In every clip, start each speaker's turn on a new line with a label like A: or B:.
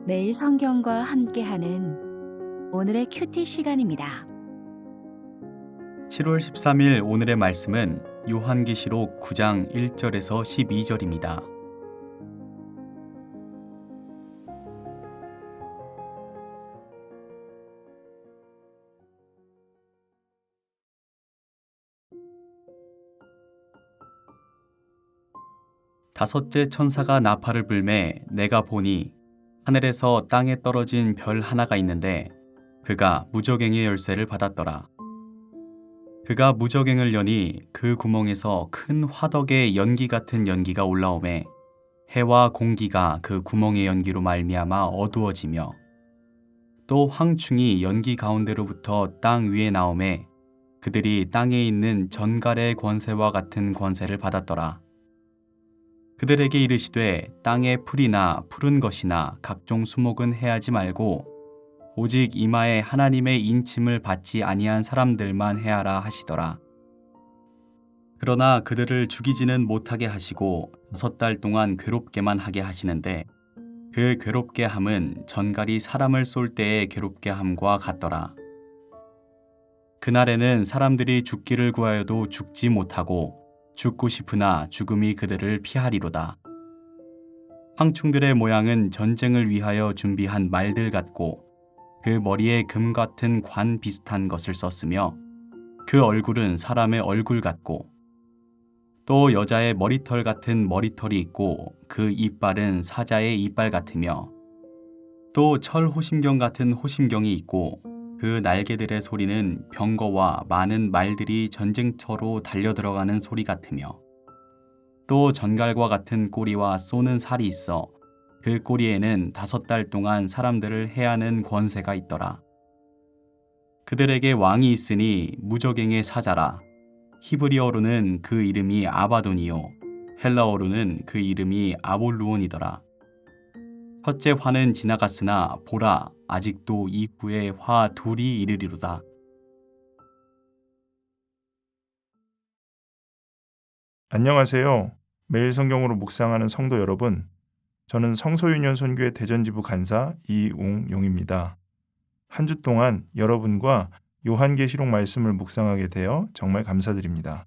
A: 매일 성경과 함께하는 오늘의 큐티 시간입니다.
B: 7월 13일 오늘의 말씀은 요한계시록 9장 1절에서 12절입니다. 다섯째 천사가 나팔을 불매 내가 보니 하늘에서 땅에 떨어진 별 하나가 있는데 그가 무저갱의 열쇠를 받았더라. 그가 무저갱을 여니 그 구멍에서 큰 화덕의 연기 같은 연기가 올라오매 해와 공기가 그 구멍의 연기로 말미암아 어두워지며 또 황충이 연기 가운데로부터 땅 위에 나오매 그들이 땅에 있는 전갈의 권세와 같은 권세를 받았더라. 그들에게 이르시되 땅의 풀이나 푸른 것이나 각종 수목은 해하지 말고 오직 이마에 하나님의 인침을 받지 아니한 사람들만 해하라 하시더라. 그러나 그들을 죽이지는 못하게 하시고 6달 동안 괴롭게만 하게 하시는데 그 괴롭게 함은 전갈이 사람을 쏠 때의 괴롭게 함과 같더라. 그날에는 사람들이 죽기를 구하여도 죽지 못하고 죽고 싶으나 죽음이 그들을 피하리로다. 황충들의 모양은 전쟁을 위하여 준비한 말들 같고 그 머리에 금 같은 관 비슷한 것을 썼으며 그 얼굴은 사람의 얼굴 같고 또 여자의 머리털 같은 머리털이 있고 그 이빨은 사자의 이빨 같으며 또 철 호심경 같은 호심경이 있고 그 날개들의 소리는 병거와 많은 말들이 전쟁터로 달려들어가는 소리 같으며 또 전갈과 같은 꼬리와 쏘는 살이 있어 그 꼬리에는 5달 동안 사람들을 해하는 권세가 있더라. 그들에게 왕이 있으니 무저갱의 사자라. 히브리어로는 그 이름이 아바돈이요 헬라어로는 그 이름이 아볼루온이더라. 첫째 화는 지나갔으나 보라 아직도 이후에 화 둘이 이르리로다.
C: 안녕하세요. 매일 성경으로 묵상하는 성도 여러분. 저는 성소윤현 선교회 대전지부 간사 이웅용입니다. 한 주 동안 여러분과 요한계시록 말씀을 묵상하게 되어 정말 감사드립니다.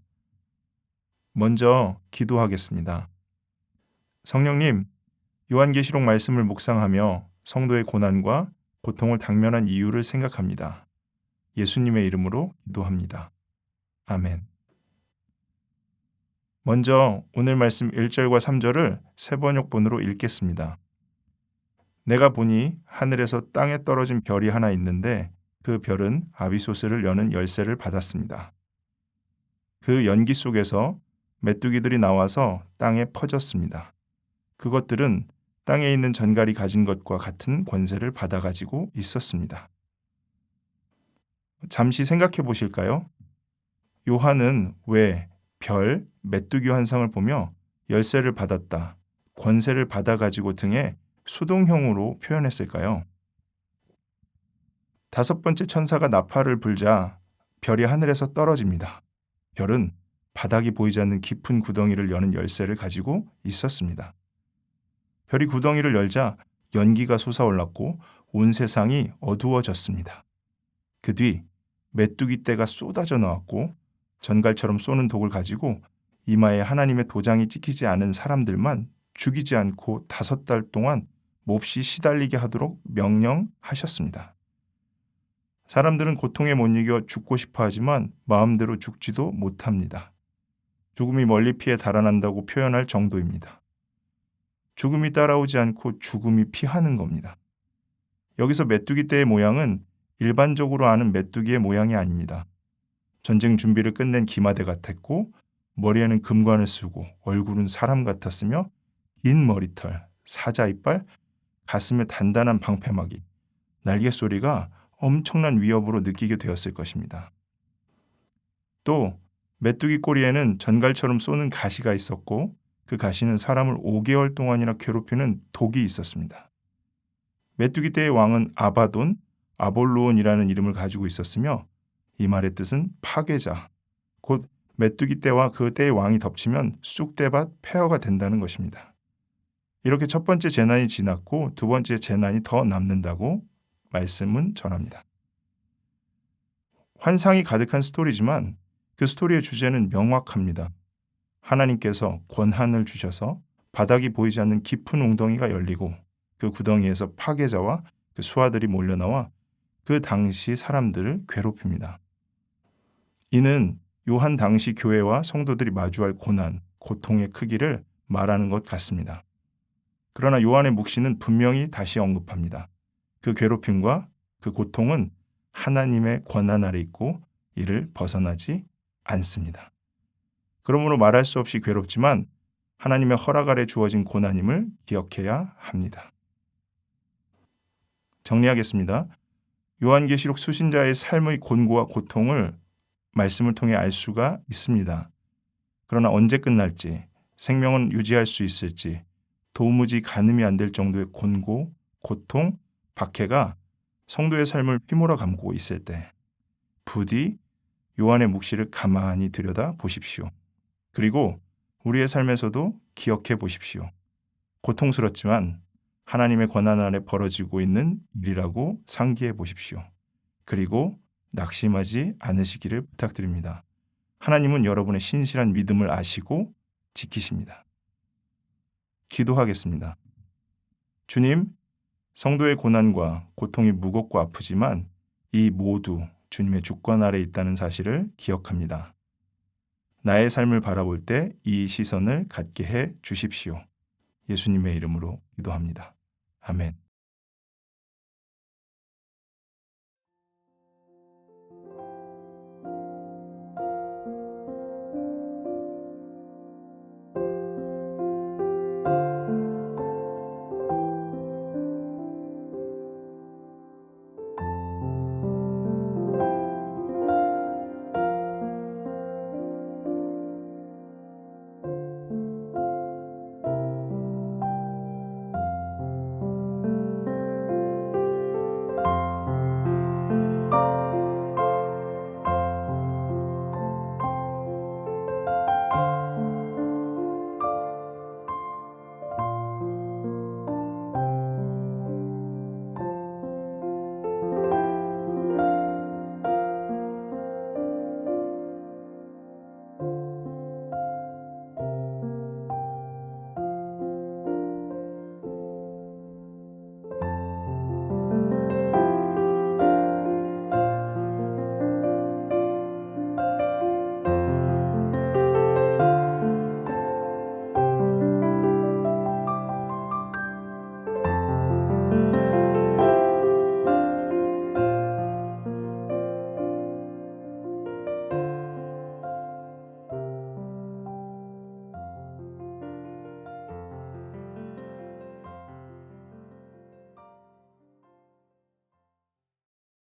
C: 먼저 기도하겠습니다. 성령님, 요한계시록 말씀을 묵상하며 성도의 고난과 고통을 당면한 이유를 생각합니다. 예수님의 이름으로 기도합니다. 아멘. 먼저 오늘 말씀 1절과 3절을 세번역본으로 읽겠습니다. 내가 보니 하늘에서 땅에 떨어진 별이 하나 있는데 그 별은 아비소스를 여는 열쇠를 받았습니다. 그 연기 속에서 메뚜기들이 나와서 땅에 퍼졌습니다. 그것들은 땅에 있는 전갈이 가진 것과 같은 권세를 받아가지고 있었습니다. 잠시 생각해 보실까요? 요한은 왜 별, 메뚜기 환상을 보며 열쇠를 받았다, 권세를 받아가지고 등에 수동형으로 표현했을까요? 5번째 천사가 나팔을 불자 별이 하늘에서 떨어집니다. 별은 바닥이 보이지 않는 깊은 구덩이를 여는 열쇠를 가지고 있었습니다. 별이 구덩이를 열자 연기가 솟아올랐고 온 세상이 어두워졌습니다. 그 뒤 메뚜기 떼가 쏟아져 나왔고 전갈처럼 쏘는 독을 가지고 이마에 하나님의 도장이 찍히지 않은 사람들만 죽이지 않고 5달 동안 몹시 시달리게 하도록 명령하셨습니다. 사람들은 고통에 못 이겨 죽고 싶어 하지만 마음대로 죽지도 못합니다. 죽음이 멀리 피해 달아난다고 표현할 정도입니다. 죽음이 따라오지 않고 죽음이 피하는 겁니다. 여기서 메뚜기 떼의 모양은 일반적으로 아는 메뚜기의 모양이 아닙니다. 전쟁 준비를 끝낸 기마대 같았고 머리에는 금관을 쓰고 얼굴은 사람 같았으며 긴 머리털, 사자 이빨, 가슴에 단단한 방패막이, 날개 소리가 엄청난 위협으로 느끼게 되었을 것입니다. 또 메뚜기 꼬리에는 전갈처럼 쏘는 가시가 있었고 그 가시는 사람을 5개월 동안이나 괴롭히는 독이 있었습니다. 메뚜기 떼의 왕은 아바돈, 아볼루온이라는 이름을 가지고 있었으며 이 말의 뜻은 파괴자, 곧 메뚜기 떼와 그 떼의 왕이 덮치면 쑥대밭 폐허가 된다는 것입니다. 이렇게 첫 번째 재난이 지났고 두 번째 재난이 더 남는다고 말씀은 전합니다. 환상이 가득한 스토리지만 그 스토리의 주제는 명확합니다. 하나님께서 권한을 주셔서 바닥이 보이지 않는 깊은 웅덩이가 열리고 그 구덩이에서 파괴자와 그 수하들이 몰려나와 그 당시 사람들을 괴롭힙니다. 이는 요한 당시 교회와 성도들이 마주할 고난, 고통의 크기를 말하는 것 같습니다. 그러나 요한의 묵시는 분명히 다시 언급합니다. 그 괴롭힘과 그 고통은 하나님의 권한 아래 있고 이를 벗어나지 않습니다. 그러므로 말할 수 없이 괴롭지만 하나님의 허락 아래 주어진 고난임을 기억해야 합니다. 정리하겠습니다. 요한계시록 수신자의 삶의 곤고와 고통을 말씀을 통해 알 수가 있습니다. 그러나 언제 끝날지, 생명은 유지할 수 있을지 도무지 가늠이 안 될 정도의 곤고, 고통, 박해가 성도의 삶을 휘몰아 감고 있을 때 부디 요한의 묵시를 가만히 들여다 보십시오. 그리고 우리의 삶에서도 기억해 보십시오. 고통스럽지만 하나님의 권한 아래 벌어지고 있는 일이라고 상기해 보십시오. 그리고 낙심하지 않으시기를 부탁드립니다. 하나님은 여러분의 신실한 믿음을 아시고 지키십니다. 기도하겠습니다. 주님, 성도의 고난과 고통이 무겁고 아프지만 이 모두 주님의 주권 아래 있다는 사실을 기억합니다. 나의 삶을 바라볼 때 이 시선을 갖게 해 주십시오. 예수님의 이름으로 기도합니다. 아멘.